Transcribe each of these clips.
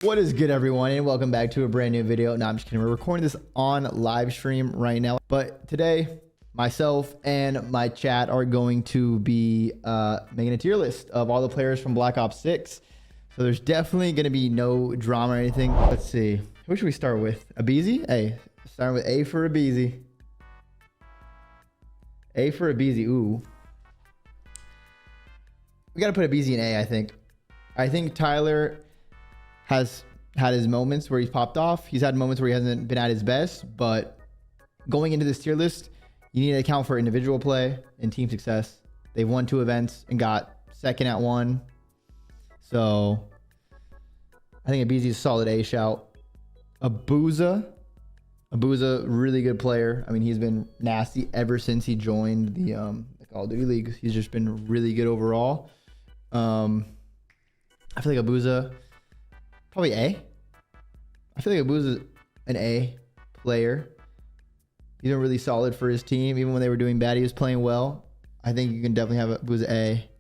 What is good, everyone, and welcome back to a brand new video. No, I'm just kidding. We're recording this on live stream right now, but today myself and my chat are going to be making a tier list of all the players from Black Ops 6. So there's definitely going to be no drama or anything. Let's see, who should we start with? Abezy? Hey, starting with A for Abezy. A for Abezy. Ooh, we got to put Abezy in A. I think Tyler has had his moments where he's popped off. He's had moments where he hasn't been at his best, but going into this tier list, you need to account for individual play and team success. They've won 2 events and got second at 1. So I think Abezy is a solid A shout. Abezy, really good player. I mean, he's been nasty ever since he joined the Call of Duty League. He's just been really good overall. I feel like Abezy, probably A. I feel like Abezy is an A player. He's been really solid for his team. Even when they were doing bad, he was playing well. I think you can definitely have Abezy A.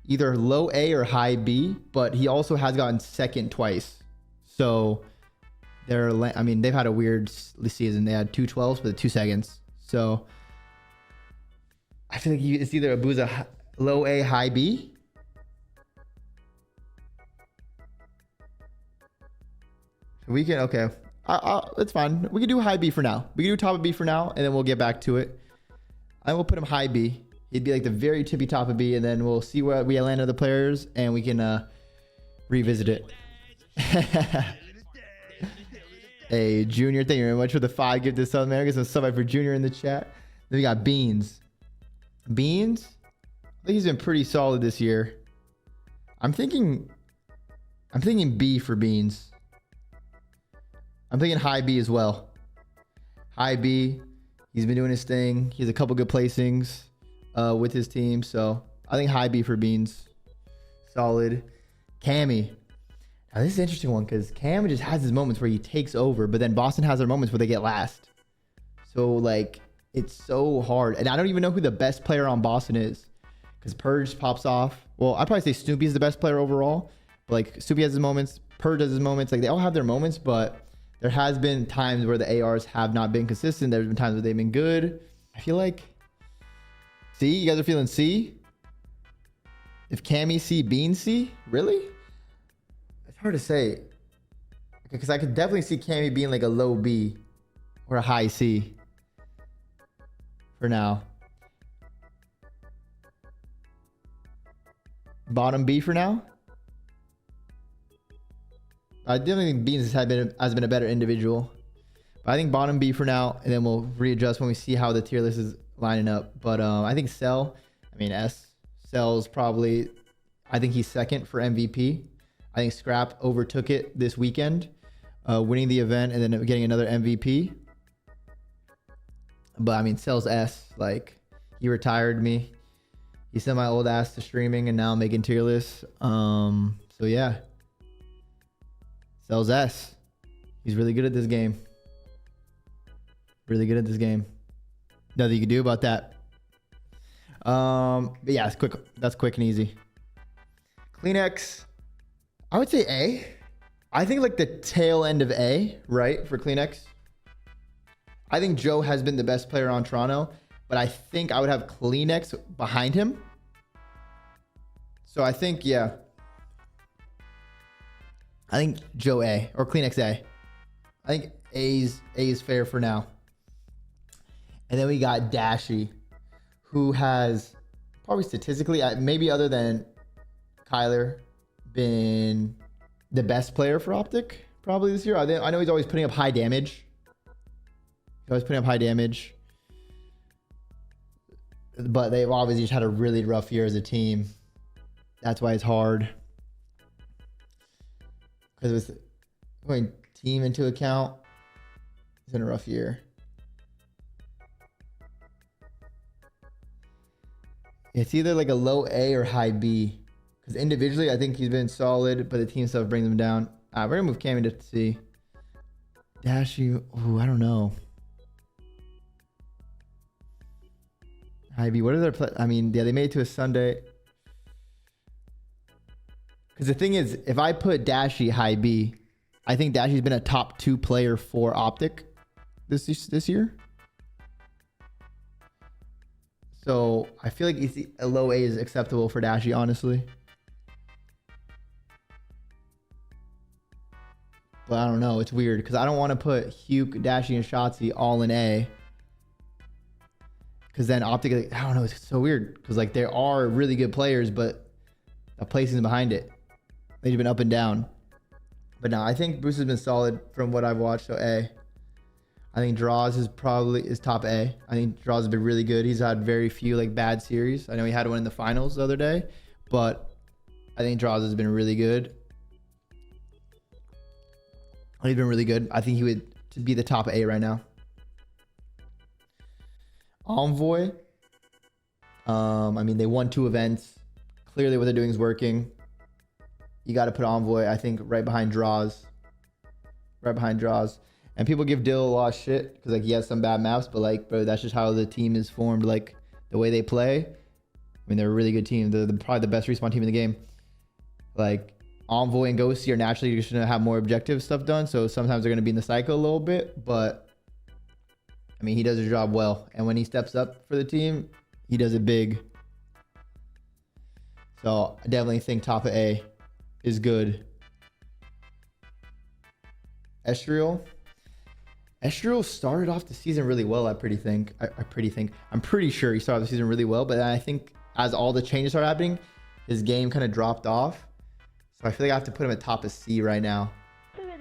Either low A or high B, but he also has gotten second twice. So I mean, they've had a weird season. They had 2 12s, but 2 seconds. So I feel like it's either Abezy low A, high B. We can, okay. It's fine. We can do high B for now. We can do top of B for now, and then we'll get back to it. I will put him high B. He'd be like the very tippy top of B, and then we'll see where we land other players, and we can revisit it. Hey, Junior, thank you very much for the 5 gift to South America. So sub for Junior in the chat. Then we got Beans. Beans? I think he's been pretty solid this year. I'm thinking B for Beans. I'm thinking high B as well. High B. He's been doing his thing. He has a couple good placings with his team. So I think high B for Beans. Solid. Cammy. Now this is an interesting one because Cam just has his moments where he takes over, but then Boston has their moments where they get last. So like, it's so hard. And I don't even know who the best player on Boston is because Purge pops off. Well, I'd probably say Snoopy is the best player overall. But like, Snoopy has his moments. Purge has his moments. Like, they all have their moments, but there has been times where the ARs have not been consistent. There's been times where they've been good. I feel like C. You guys are feeling C? If Cammy C, Bean C? Really? It's hard to say. Because I could definitely see Cammy being like a low B or a high C for now. Bottom B for now? I definitely think Beans has been a better individual. But I think bottom B for now, and then we'll readjust when we see how the tier list is lining up. But I think Cell, S. Cell's probably, I think he's second for MVP. I think Scrap overtook it this weekend, winning the event and then getting another MVP. But I mean, Cell's S, like, he retired me. He sent my old ass to streaming and now I'm making tier lists. So yeah. Cell's S. He's really good at this game. Really good at this game. Nothing you can do about that. But yeah, it's quick. That's quick and easy. Kleenex. I would say A. I think like the tail end of A, right, for Kleenex. I think Joe has been the best player on Toronto, but I think I would have Kleenex behind him. So I think, yeah. I think Joe A or Kleenex A. I think A is fair for now. And then we got Dashy, who has probably statistically, maybe other than Kyler, been the best player for OpTic probably this year. I know he's always putting up high damage. He's always putting up high damage. But they've obviously just had a really rough year as a team. That's why it's hard. Because with going team into account, it's been a rough year. It's either like a low A or high B. Because individually, I think he's been solid, but the team stuff brings him down. We're going to move Cammy to C. Dashy, ooh, I don't know. High B, what are their play? I mean, yeah, they made it to a Sunday. Because the thing is, if I put Dashy high B, I think Dashy's been a top 2 player for OpTic this year. So I feel like a low A is acceptable for Dashy, honestly. But I don't know. It's weird because I don't want to put Huke, Dashy, and Shotzi all in A. Because then OpTic, I don't know. It's so weird because like there are really good players, but the placing behind it, they've been up and down. But no, I think Bruce has been solid from what I've watched. So A. I think Draws is top A. I think Draws has been really good. He's had very few like bad series. I know he had one in the finals the other day, but I think Draws has been really good. He's been really good. I think he would be the top A right now. Envoy. I mean, they won 2 events. Clearly what they're doing is working. You got to put Envoy, I think, right behind Draws. Right behind Draws. And people give Dill a lot of shit because like he has some bad maps, but like, bro, that's just how the team is formed. Like the way they play. I mean, they're a really good team. They're probably the best respawn team in the game. Like Envoy and Ghosty are naturally just gonna have more objective stuff done, so sometimes they're gonna be in the cycle a little bit. But I mean, he does his job well, and when he steps up for the team, he does it big. So I definitely think top of A is good. Estreal started off the season really well. I'm pretty sure he started the season really well, but then I think as all the changes started happening, his game kind of dropped off. So I feel like I have to put him at top of C right now.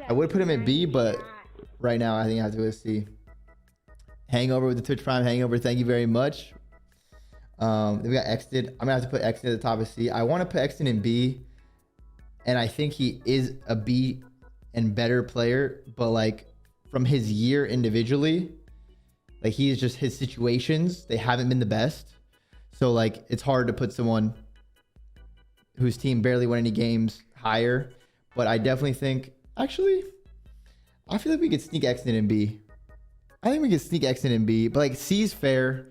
I would put him at B, but right now I think I have to go to C. Hangover with the Twitch Prime Hangover. Thank you very much. Then we got Exed. I'm gonna have to put Exed at the top of C. I want to put Exed in B, and I think he is a B and better player, but like from his year individually, like he's just his situations, they haven't been the best. So like it's hard to put someone whose team barely won any games higher. But I definitely think, actually, I feel like we could sneak Exed in B. I think we could sneak Exed in B, but like C's fair.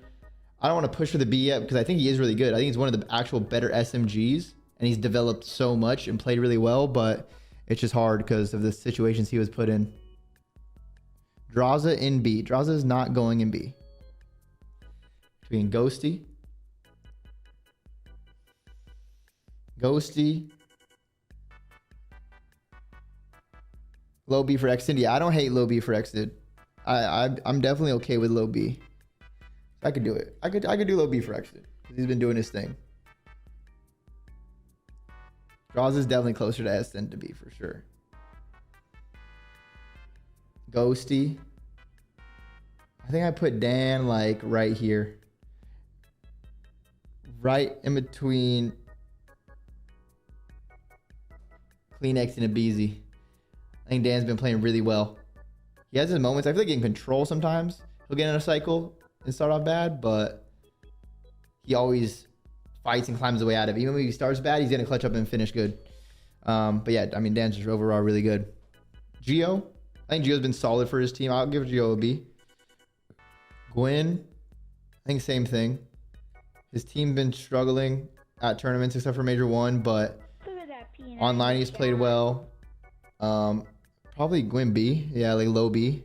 I don't want to push for the B yet because I think he is really good. I think he's one of the actual better SMGs, and he's developed so much and played really well, but it's just hard because of the situations he was put in. Draza in B. Draza is not going in B. Between Ghosty. Low B for Exed. Yeah, I don't hate low B for Exed. I'm definitely okay with low B. I could do it. I could do low B for Exed because he's been doing his thing. Draws is definitely closer to S than to B for sure. Ghosty. I think I put Dan like right here. Right in between Kleenex and Abezy. I think Dan's been playing really well. He has his moments. I feel like in control sometimes. He'll get in a cycle and start off bad, but he always fights and climbs the way out of it. Even when he starts bad, he's going to clutch up and finish good. But yeah, I mean, Dan's just overall really good. Gio. I think Gio's been solid for his team. I'll give Gio a B. Gwyn. I think same thing. His team been struggling at tournaments except for Major 1, but online he's played well. Probably Gwyn B. Yeah, like low B.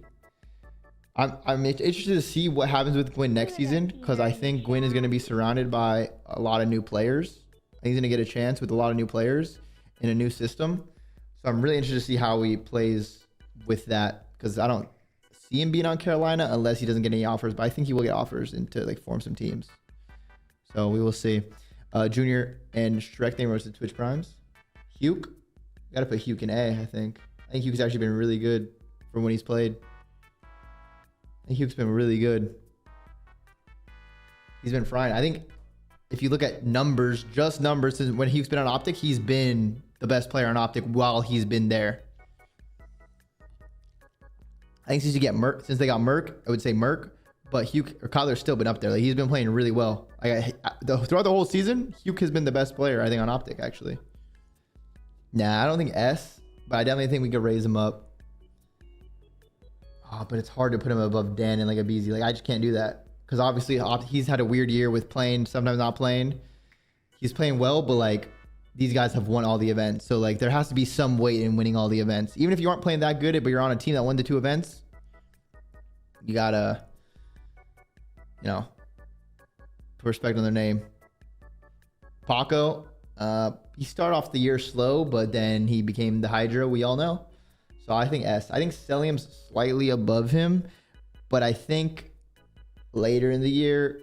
I'm interested to see what happens with Gwyn next season because I think Gwyn is going to be surrounded by a lot of new players. I think he's going to get a chance with a lot of new players in a new system. So I'm really interested to see how he plays with that because I don't see him being on Carolina unless he doesn't get any offers, but I think he will get offers and to like form some teams. So we will see. Junior and Shrek name versus Twitch Primes. Huke. Got to put Huke in A, I think. I think Huke's actually been really good from when he's played. I think Huke's been really good. He's been frying. I think if you look at numbers, just numbers, since when Huke's been on OpTic, he's been the best player on OpTic while he's been there. I think since they got Merc, I would say Merc, but Huke or Kyler's still been up there. Like he's been playing really well. Throughout the whole season, Huke has been the best player, I think, on OpTic actually. Nah, I don't think S, but I definitely think we could raise him up. Oh, but it's hard to put him above Dan and like Abezy. Like I just can't do that because obviously he's had a weird year with playing, sometimes not playing. He's playing well, but like these guys have won all the events. So like there has to be some weight in winning all the events. Even if you aren't playing that good, but you're on a team that won the 2 events, you gotta, you know, put respect on their name. Paco, he started off the year slow, but then he became the Hydra, we all know. So I think S. I think Cellium's slightly above him, but I think later in the year,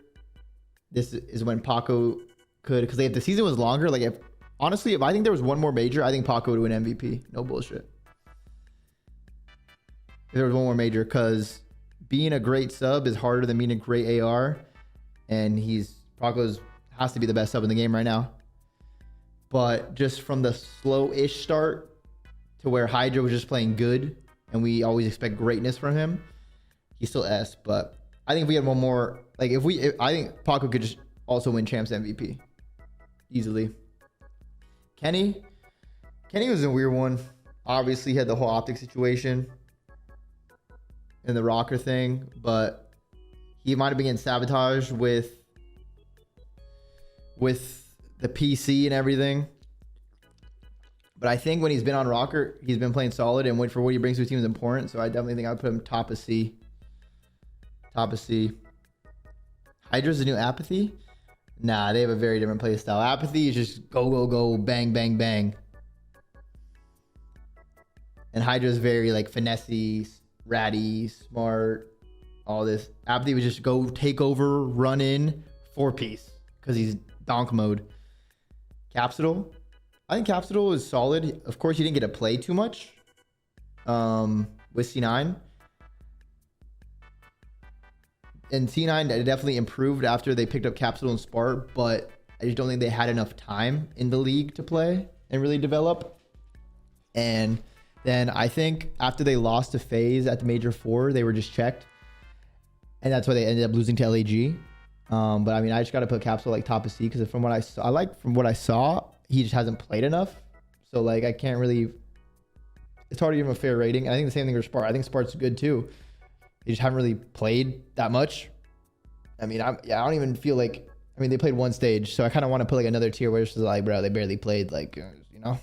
this is when Paco could, because if the season was longer, like honestly, if I think there was one more major, I think Paco would win MVP. No bullshit. If there was one more major, because being a great sub is harder than being a great AR, and Paco's has to be the best sub in the game right now. But just from the slow-ish start to where Hydra was just playing good, and we always expect greatness from him, he's still S. But I think if we had one more, like I think Paco could just also win Champs MVP easily. Kenny was a weird one. Obviously, he had the whole OpTic situation and the rocker thing, but he might have been getting sabotaged with the PC and everything. But I think when he's been on rocker, he's been playing solid, and for what he brings to his team is important. So I definitely think I'd put him top of C. Top of C. Hydra's the new Apathy? Nah, they have a very different play style. Apathy is just go, go, go, bang, bang, bang. And Hydra's very like finessey, ratty, smart, all this. Apathy would just go take over, run in, 4-piece, because he's donk mode. Capsule, I think Capsule is solid. Of course, he didn't get to play too much with C9. And C9 definitely improved after they picked up Capsule and Spart, but I just don't think they had enough time in the league to play and really develop. And then I think after they lost to FaZe at the Major 4, they were just checked. And that's why they ended up losing to LAG. But I mean, I just got to put Capsule like top of C, because from what I saw, he just hasn't played enough. So like, I can't really, it's hard to give him a fair rating. And I think the same thing for Spart. I think Spart's good too. They just haven't really played that much. I mean, I don't even feel like, I mean, they played one stage, so I kind of want to put like another tier where it's just like, bro, they barely played, like, you know?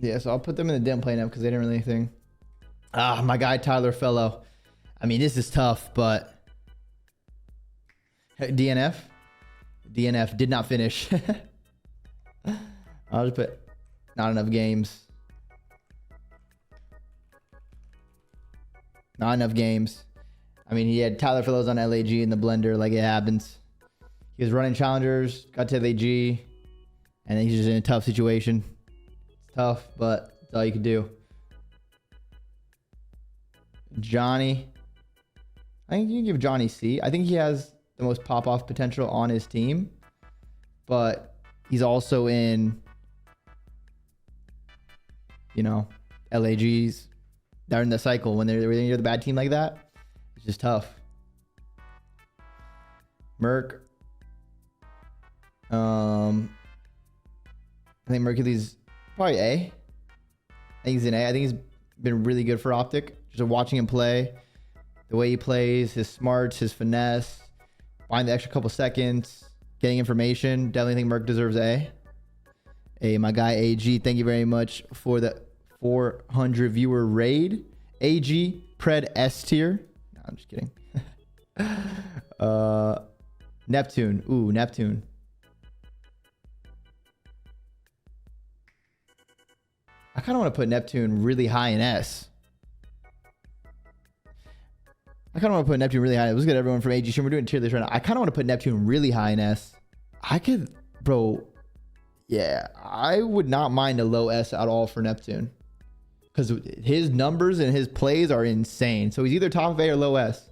Yeah, so I'll put them in the didn't play enough because they didn't really anything. My guy, Tyler Fellow. I mean, this is tough, but DNF did not finish. I'll just put not enough games. Not enough games. I mean, he had Tyler Fellows on LAG in the blender, like it happens. He was running challengers, got to LAG, and then he's just in a tough situation. It's tough, but that's all you can do. Johnny. I think you can give Johnny C. I think he has the most pop-off potential on his team, but he's also in, you know, LAGs. They're in the cycle when you're the bad team like that. It's just tough. Merc. I think Mercury's probably A. I think he's an A. I think he's been really good for OpTic. Just watching him play, the way he plays, his smarts, his finesse, buying the extra couple seconds, getting information. Definitely think Merc deserves A. Hey, my guy AG, thank you very much for the 400 viewer raid. AG, Pred S tier. No, I'm just kidding. Neptune. Ooh, Neptune. I kind of want to put Neptune really high in S. Let's get everyone from AG. We're doing tier list right now. I kind of want to put Neptune really high in S. Bro. Yeah, I would not mind a low S at all for Neptune, because his numbers and his plays are insane. So he's either top of A or low S.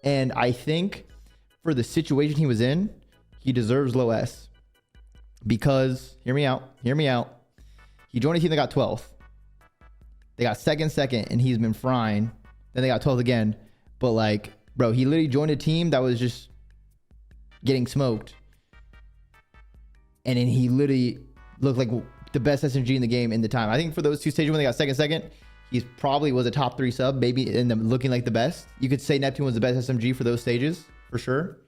And I think for the situation he was in, he deserves low S. Because, hear me out. He joined a team that got 12th. They got second, and he's been frying. Then they got 12th again. But like, bro, he literally joined a team that was just getting smoked. And then he literally looked like the best SMG in the game in the time. I think for those two stages when they got second, he probably was a top 3 sub, maybe in them looking like the best. You could say Neptune was the best SMG for those stages, for sure.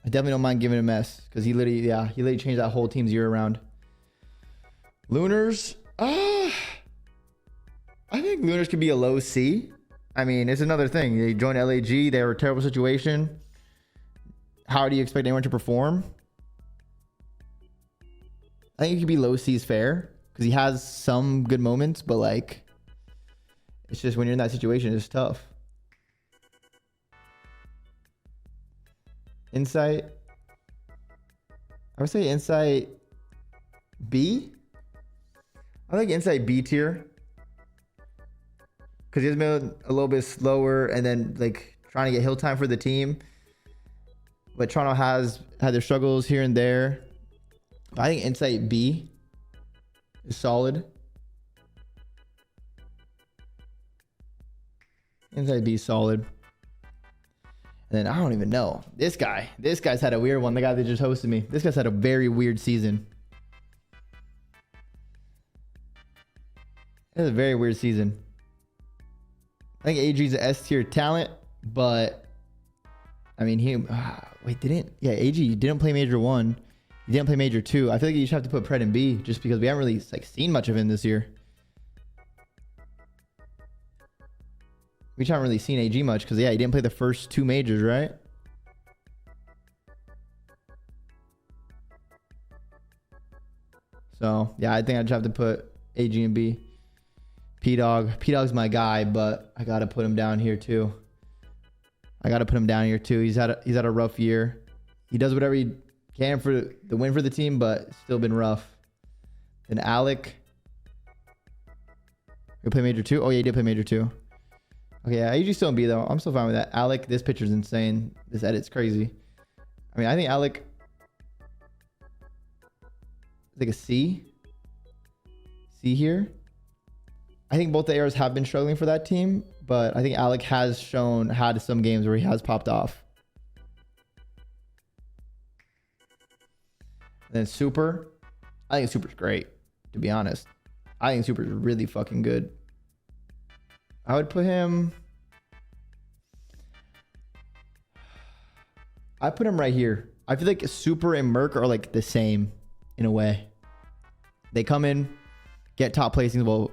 I definitely don't mind giving him S, because he literally changed that whole team's year around. Lunars. I think Lunars could be a low C. I mean, it's another thing. They joined LAG. They were a terrible situation. How do you expect anyone to perform? I think it could be low C is fair because he has some good moments, but like, it's just when you're in that situation, it's tough. Insight. I would say Insight B. I think Insight B tier because he's been a little bit slower and then like trying to get hill time for the team. But Toronto has had their struggles here and there. But I think Insight B is solid. Insight B is solid. And then I don't even know. This guy's had a weird one. The guy that just hosted me. This guy's had a very weird season. It was a very weird season. I think AG's an S tier talent, but I mean, AG didn't play Major 1. He didn't play Major 2. I feel like you should have to put Pred in B just because we haven't really like seen much of him this year. We haven't really seen AG much because, yeah, he didn't play the first 2 majors, right? So, yeah, I think I just have to put AG in B. P-Dog's my guy, but I got to put him down here too. He's had a rough year. He does whatever he can for the win for the team, but it's still been rough. Then Alec. You play Major 2? Oh, yeah, he did play Major 2. Okay, yeah, AG's still in B, though. I'm still fine with that. Alec, this picture's insane. This edit's crazy. I mean, I think Alec is like a C. C here. I think both the ARs have been struggling for that team, but I think Alec has had some games where he has popped off. And then Super. I think Super's great, to be honest. I think Super's really fucking good. I would put him... I put him right here. I feel like Super and Merc are like the same in a way. They come in, get top placings. Well,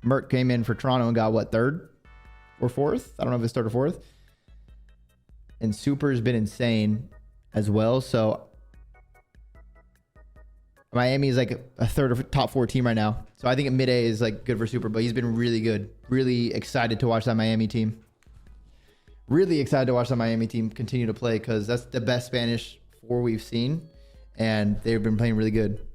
Merc came in for Toronto and got what, 3rd or 4th? I don't know if it's 3rd or 4th. And Super's been insane as well. So Miami is like a 3rd or top 4 team right now. So I think mid-A is like good for Super, but he's been really good. Really excited to watch that Miami team. Really excited to watch that Miami team continue to play because that's the best Spanish 4 we've seen. And they've been playing really good.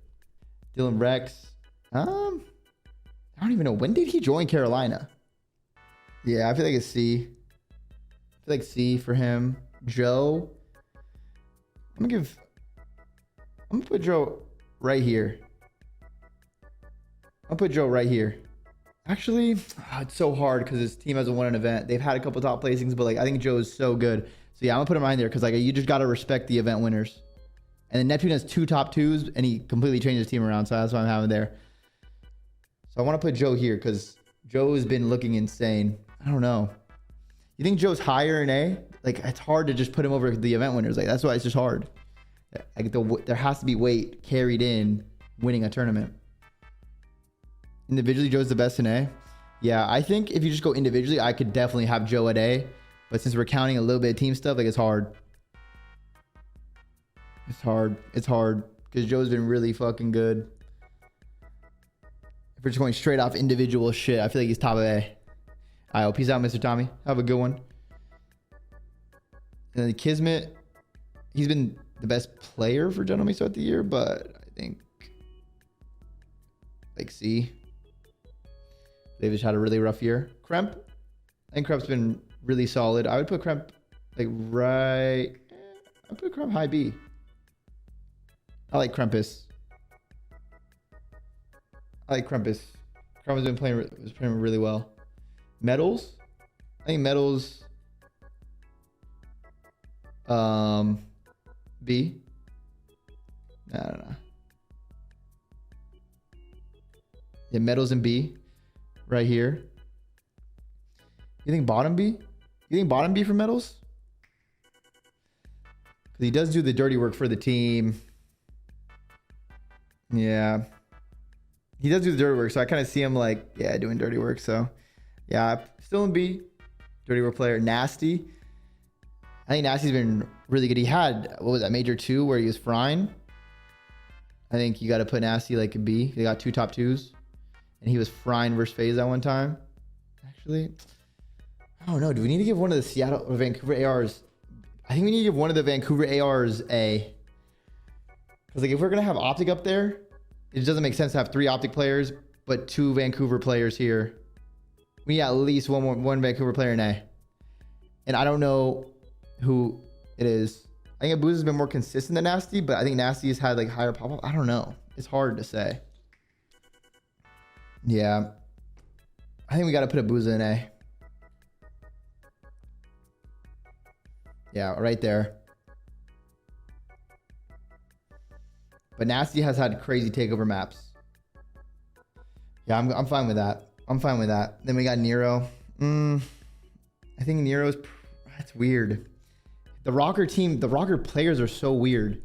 Dylan Rex. I don't even know. When did he join Carolina? Yeah, I feel like it's C. I feel like C for him. Joe. I'm gonna put Joe right here. I'll put Joe right here. Actually, it's so hard because his team hasn't won an event. They've had a couple top placings, but like I think Joe is so good. So yeah, I'm gonna put him right there because like you just gotta respect the event winners. And then Neptune has 2 top 2s, and he completely changed his team around. So that's why I'm having there. So I want to put Joe here because Joe has been looking insane. I don't know. You think Joe's higher in A? Like it's hard to just put him over the event winners. Like that's why it's just hard. Like there has to be weight carried in winning a tournament. Individually, Joe's the best in A. Yeah, I think if you just go individually, I could definitely have Joe at A. But since we're counting a little bit of team stuff, like it's hard. It's hard because Joe's been really fucking good. If we're just going straight off individual shit, I feel like he's top of A. All right, peace out, Mr. Tommy. Have a good one. And then Kismet, he's been the best player for Gentlemen throughout the year, but I think like C. They've just had a really rough year. Kremp, I think Kremp's been really solid. I would put Kremp like right. I'd put Kremp high B. I like Krempus. Krempus has been playing really well. Metals, I think Metals. B. I don't know. Yeah, Metals and B, right here. You think bottom B? You think bottom B for Metals? Because he does do the dirty work for the team. Yeah. He does do the dirty work, so I kind of see him like, yeah, doing dirty work. So yeah, still in B. Dirty work player. Nasty. I think Nasty's been really good. He had, what was that, Major 2 where he was frying. I think you got to put Nasty like a B. They got 2 top 2s. And he was frying versus FaZe that one time. Actually, I don't know. Do we need to give one of the Seattle or Vancouver ARs? I think we need to give one of the Vancouver ARs A. Because like if we're going to have OpTic up there, it doesn't make sense to have 3 OpTic players, but 2 Vancouver players here. We need at least one Vancouver player in A. And I don't know who it is. I think Abezy has been more consistent than Nasty, but I think Nasty has had like higher pop-up. I don't know. It's hard to say. Yeah. I think we got to put Abezy in A. Yeah, right there. But Nasty has had crazy takeover maps. Yeah, I'm fine with that. I'm fine with that. Then we got Nero. I think Nero's... That's weird. The Rocker team, the Rocker players are so weird.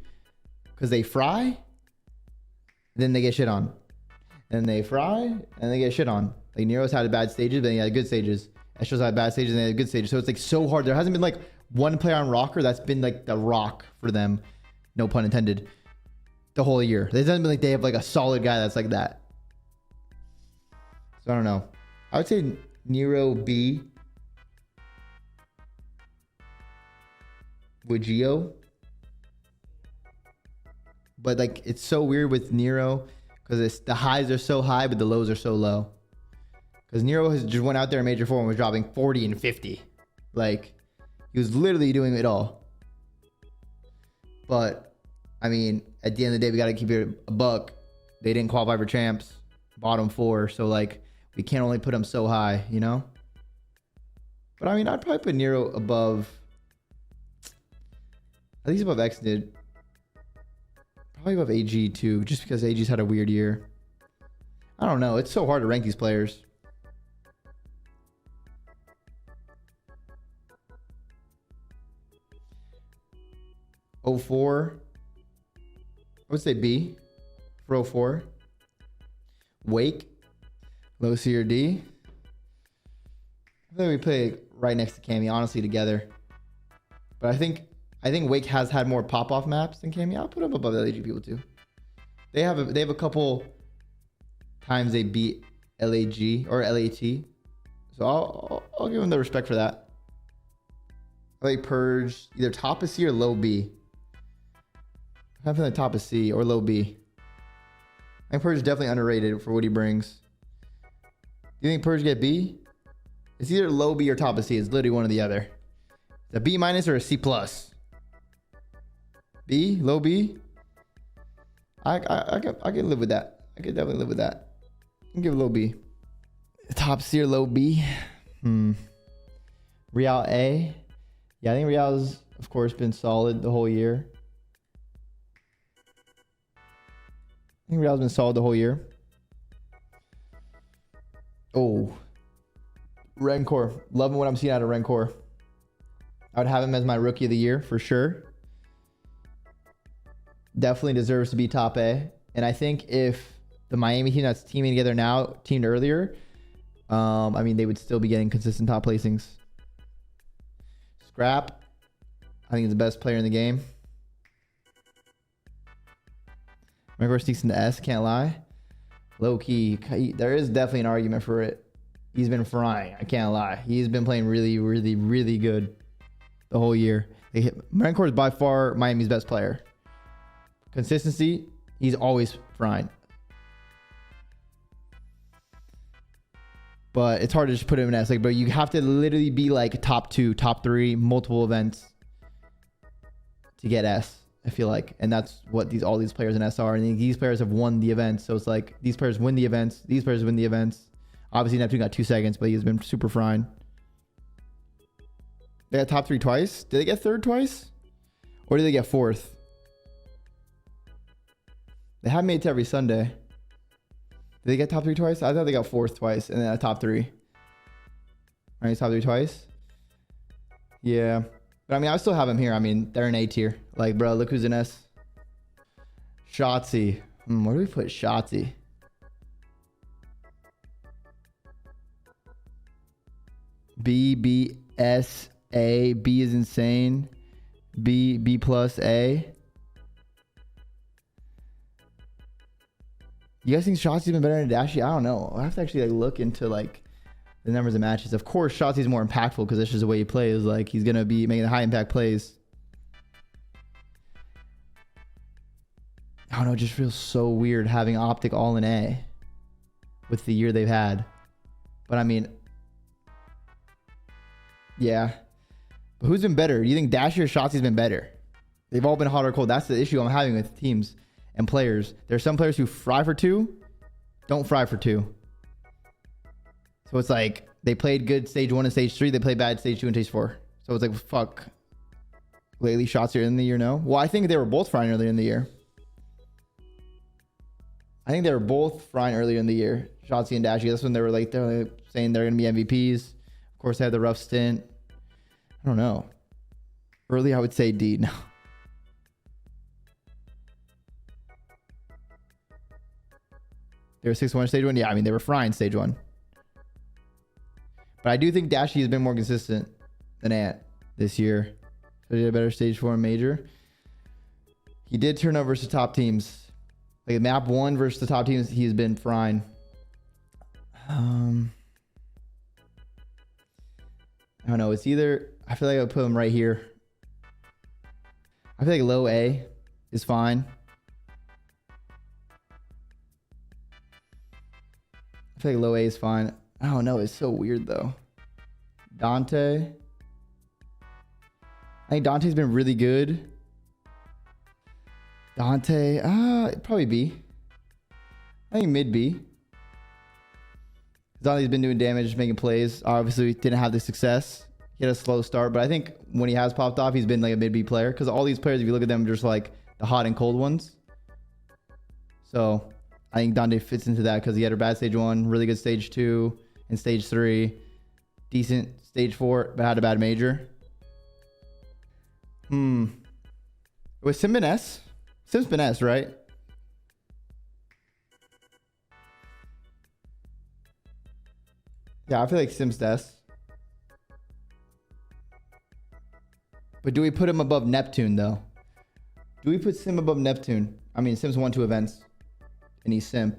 Because they fry, then they get shit on. And they fry, and they get shit on. Like Nero's had bad stages, but then he had good stages. Estreal's had bad stages, and they had good stages. So it's like so hard. There hasn't been like one player on Rocker that's been like the rock for them. No pun intended. The whole year. It doesn't mean like they have like a solid guy that's like that. So I don't know. I would say Nero B with Gio. But like it's so weird with Nero because it's the highs are so high but the lows are so low. Because Nero has just went out there in Major 4 and was dropping 40 and 50. Like he was literally doing it all. But I mean, at the end of the day, we got to keep it a buck. They didn't qualify for champs, bottom 4. So, like, we can't only put them so high, you know? But, I mean, I'd probably put Nero above, at least above Exed. Probably above AG, too, just because AG's had a weird year. I don't know. It's so hard to rank these players. '04. I would say B for 04. Wake, low C or D. I think we play right next to Cammy, honestly, together. But I think Wake has had more pop-off maps than Cammy. I'll put them above the LAG people too. They have a couple times they beat LAG or LAT. So I'll give them the respect for that. I like Purge, either top of C or low B. I'm feeling the top of C or low B. I think Purge is definitely underrated for what he brings. Do you think Purge get B? It's either low B or top of C. It's literally one or the other. A B minus or a C plus? B? Low B? I can live with that. I can definitely live with that. I can give it low B. Top C or low B? Real A? Yeah, I think Real's, of course, been solid the whole year. I think Real's been solid the whole year. Oh. Rencor. Loving what I'm seeing out of Rencor. I would have him as my rookie of the year for sure. Definitely deserves to be top A. And I think if the Miami team that's teaming together now teamed earlier, I mean, they would still be getting consistent top placings. Scrap. I think he's the best player in the game. Rencor sneaks into S, can't lie. Low key, there is definitely an argument for it. He's been frying, I can't lie. He's been playing really, really, really good the whole year. Rencor is by far Miami's best player. Consistency, he's always frying. But it's hard to just put him in S. Like, but you have to literally be like top 2, top 3, multiple events to get S. I feel like, and that's what all these players in S are. And these players have won the events, so it's like these players win the events. These players win the events. Obviously, Neptune got 2 seconds, but he's been super frying. They got top 3 twice. Did they get 3rd twice, or did they get 4th? They have made it to every Sunday. Did they get top 3 twice? I thought they got 4th twice, and then a top 3. Right, top 3 twice. Yeah. But I mean, I still have him here. I mean, they're in A tier. Like, bro, look who's in S. Shotzi. Where do we put Shotzi? B, B, S, A. B is insane. B, B plus A. You guys think Shotzi's been better than Dashy? I don't know. I have to actually like look into like the numbers of matches. Of course, Shotzi's more impactful because that's just the way he plays. Like he's gonna be making high impact plays. I don't know. It just feels so weird having OpTic all in A with the year they've had. But I mean, yeah. But who's been better? Do you think Dashy or Shotzi's been better? They've all been hot or cold. That's the issue I'm having with teams and players. There's some players who fry for 2, don't fry for 2. So it's like they played good stage 1 and stage 3. They played bad stage 2 and stage 4. So it's like, fuck. Lately, shots earlier in the year, no? Well, I think they were both frying earlier in the year. I think they were both frying earlier in the year. Shotzi and Dashy. That's when they're like saying they're going to be MVPs. Of course, they had the rough stint. I don't know. Early, I would say D. No. They were 6-1 stage 1? Yeah, I mean, they were frying stage 1. But I do think Dashy has been more consistent than Ant this year. So he had a better stage 4 major. He did turn over to top teams. Like map 1 versus the top teams, he's been frying. I don't know. It's either... I feel like I would put him right here. I feel like low A is fine. I feel like low A is fine. I don't know. It's so weird, though. Dante. I think Dante's been really good. Dante. Probably B. I think mid B. Dante's been doing damage, making plays. Obviously, he didn't have the success. He had a slow start, but I think when he has popped off, he's been like a mid B player. Because all these players, if you look at them, just like the hot and cold ones. So I think Dante fits into that because he had a bad stage 1, really good stage 2, and stage 3, decent stage 4, but had a bad major. It was Sim been S? Sim's been S, right? Yeah, I feel like Sim's S. But do we put him above Neptune, though? Do we put Sim above Neptune? I mean, Sim's won 2 events. And he's Simp.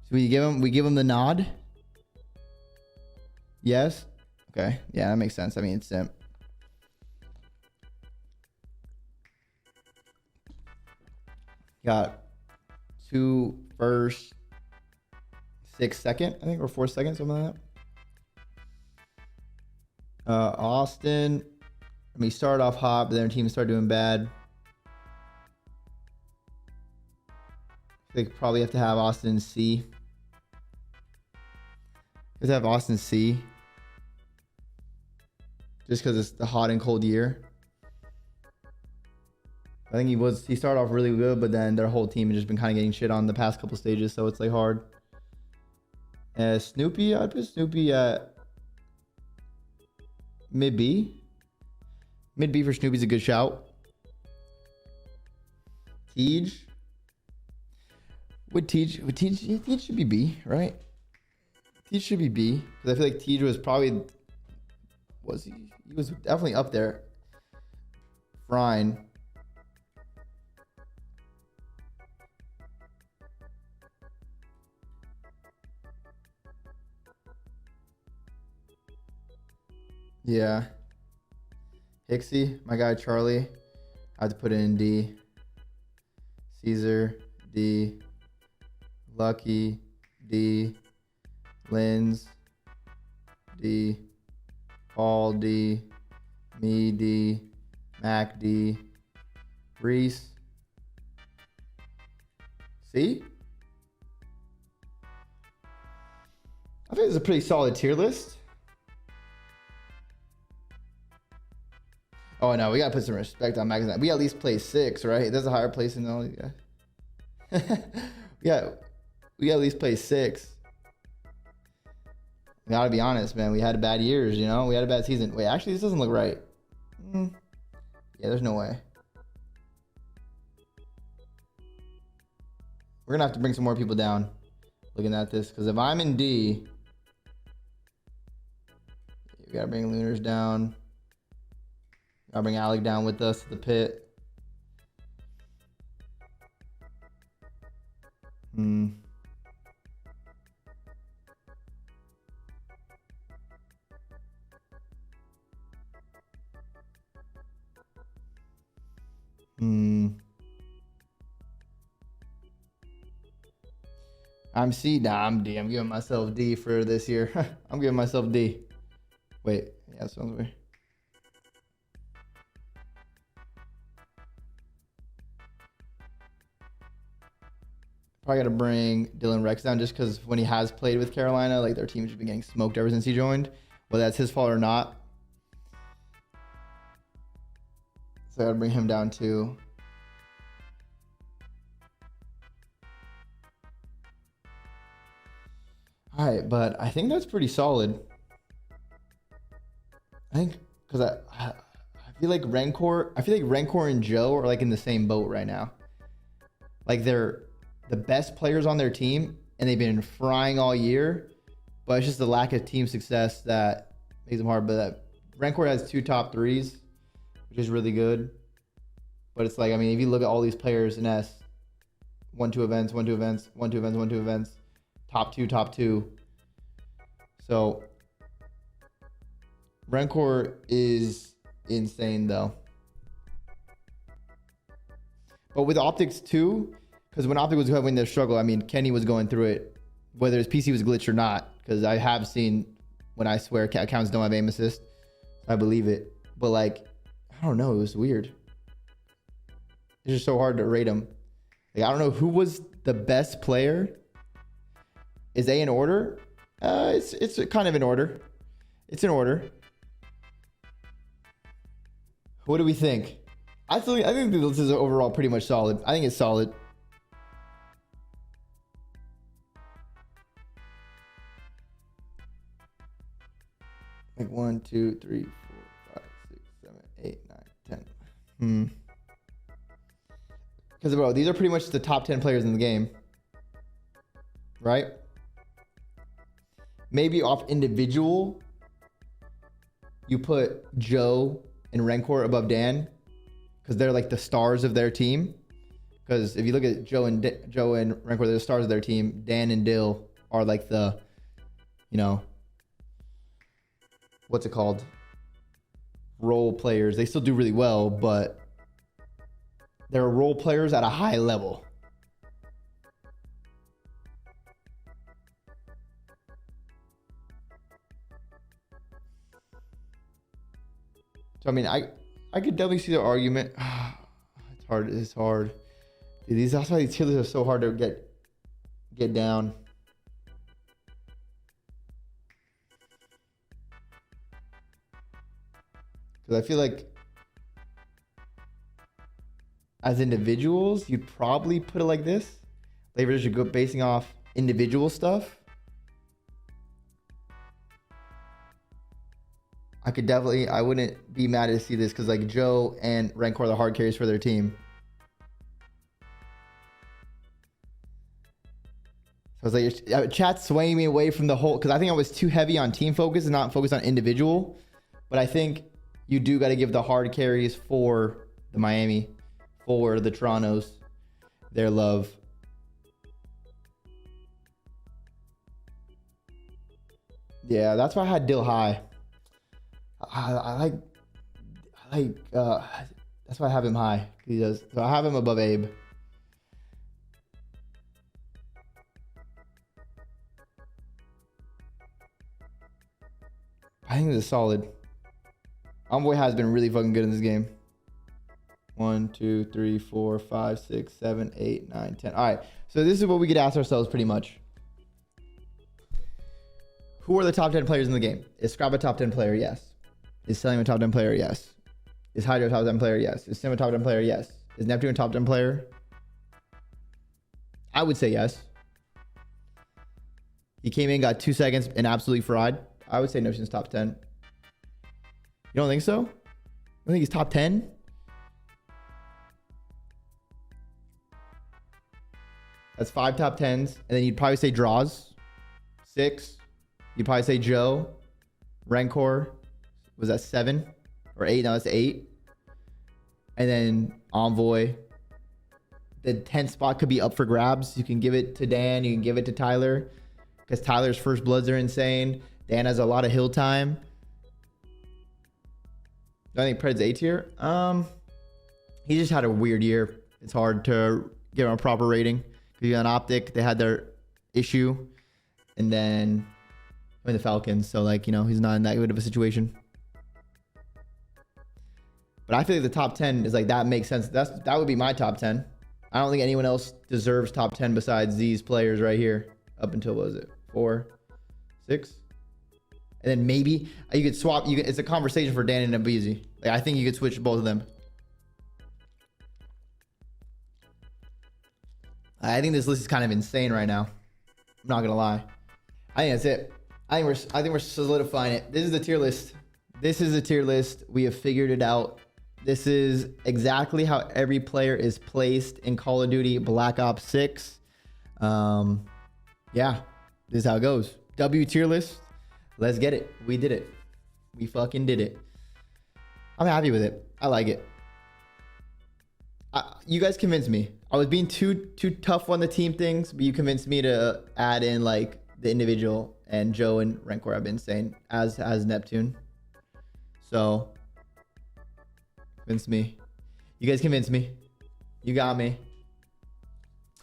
So we give him the nod? Yes? Okay. Yeah, that makes sense. I mean, it's Simp. Got 2 first, 6 second, I think, or 4 seconds, something like that. Austin. I mean, he started off hot, but then our team started doing bad. They probably have to have Austin C. Let's have Austin C. Just because it's the hot and cold year. I think he started off really good, but then their whole team has just been kind of getting shit on the past couple stages, so it's like hard. Snoopy, I'd put Snoopy at mid B. Mid B for Snoopy's a good shout. Tej. Tej should be B, right? Tej should be B because I feel like Tej was probably he was definitely up there. Frying. Yeah. Hixie, my guy Charlie, I have to put it in D. Caesar, D. Lucky, D. Linz, D. Paul, D. Me, D. Mac, D. Reese. See? I think it's a pretty solid tier list. Oh no, we gotta put some respect on Mac. We at least play 6, right? There's a higher place than all these guys. we at least play 6. We gotta be honest, man. We had bad years, you know? We had a bad season. Wait, actually, this doesn't look right. Yeah, there's no way. We're gonna have to bring some more people down. looking at this, because if I'm in D, we gotta bring Lunars down. Gotta bring Alec down with us to the pit. I'm C. Nah, I'm D. I'm giving myself D for this year. I'm giving myself D. Wait, yeah, that sounds weird. Probably got to bring Dylan Rex down just because when he has played with Carolina, like their team's been getting smoked ever since he joined. Whether that's his fault or not. So I got to bring him down too. All right, but I think that's pretty solid. I think because I feel like Rancor and Joe are like in the same boat right now. Like they're the best players on their team and they've been frying all year, but it's just the lack of team success that makes them hard. But that Rancor has 2 top 3s, which is really good. But it's like, I mean, if you look at all these players in S, 1-2 events, 1-2 events, 1-2 events, 1-2 events, top 2. So Rancor is insane though. But with Optics too, because when OpTic was having their struggle, I mean, Kenny was going through it, whether his PC was glitched or not, because I have seen when I swear accounts don't have aim assist. I believe it. But like, I don't know, it was weird. It's just so hard to rate him. Like, I don't know who was the best player. Is A in order? It's kind of in order. It's in order. What do we think? I think this is overall pretty much solid. I think it's solid. Like 1, 2, 3, 4, 5, 6, 7, 8, 9, 10. Because bro, these are pretty much the top 10 players in the game, right? Maybe off individual, you put Joe and Rancor above Dan, because they're like the stars of their team. Because if you look at Joe and Rancor, they're the stars of their team. Dan and Dill are like the, you know, what's it called? Role players. They still do really well, but they're role players at a high level. So I mean, I could definitely see the argument. It's hard. It's hard. Dude, that's why these tier lists are so hard to get down. Because I feel like as individuals, you'd probably put it like this. Labor should go basing off individual stuff. I wouldn't be mad to see this because like Joe and Rancor are the hard carries for their team. So I was like, chat's swaying me away from the whole, because I think I was too heavy on team focus and not focused on individual. But I think you do got to give the hard carries for the Miami, for the Torontos, their love. Yeah, that's why I had Dill high. That's why I have him high. He does. So I have him above Abe. I think this is solid. Envoy has been really fucking good in this game. 1, 2, 3, 4, 5, 6, 7, 8, 9, 10. All right. So this is what we could ask ourselves pretty much. Who are the top 10 players in the game? Is Scrap a top 10 player? Yes. Is Cellium a top 10 player? Yes. Is Hydra a top 10 player? Yes. Is Sim a top 10 player? Yes. Is Neptune a top 10 player? I would say yes. He came in, got 2 seconds, and absolutely fried. I would say Neptune's top 10. You don't think so? I think he's top 10. That's 5 top 10s. And then you'd probably say draws. 6. You'd probably say Joe. Rancor. Was that 7 or 8? No, that's 8. And then Envoy. The 10th spot could be up for grabs. You can give it to Dan. You can give it to Tyler. Because Tyler's first bloods are insane. Dan has a lot of hill time. I think Pred's A tier. He just had a weird year. It's hard to give him a proper rating. Because on OpTic, they had their issue. And then the Falcons. So, like, you know, he's not in that good of a situation. But I feel like the top 10 is like, that makes sense. That would be my top 10. I don't think anyone else deserves top 10 besides these players right here. Up until, what was it? 4, 6. And then maybe you could swap. It's a conversation for Dan and Abezy. Like, I think you could switch both of them. I think this list is kind of insane right now. I'm not gonna lie. I think that's it. I think we're solidifying it. This is the tier list. This is a tier list. We have figured it out. This is exactly how every player is placed in Call of Duty Black Ops 6. Yeah, this is how it goes. W tier list. Let's get it. We did it. We fucking did it. I'm happy with it. I like it. You guys convinced me. I was being too tough on the team things, but you convinced me to add in like the individual, and Joe and Rancor have been saying as Neptune. So convinced me. You guys convinced me. You got me.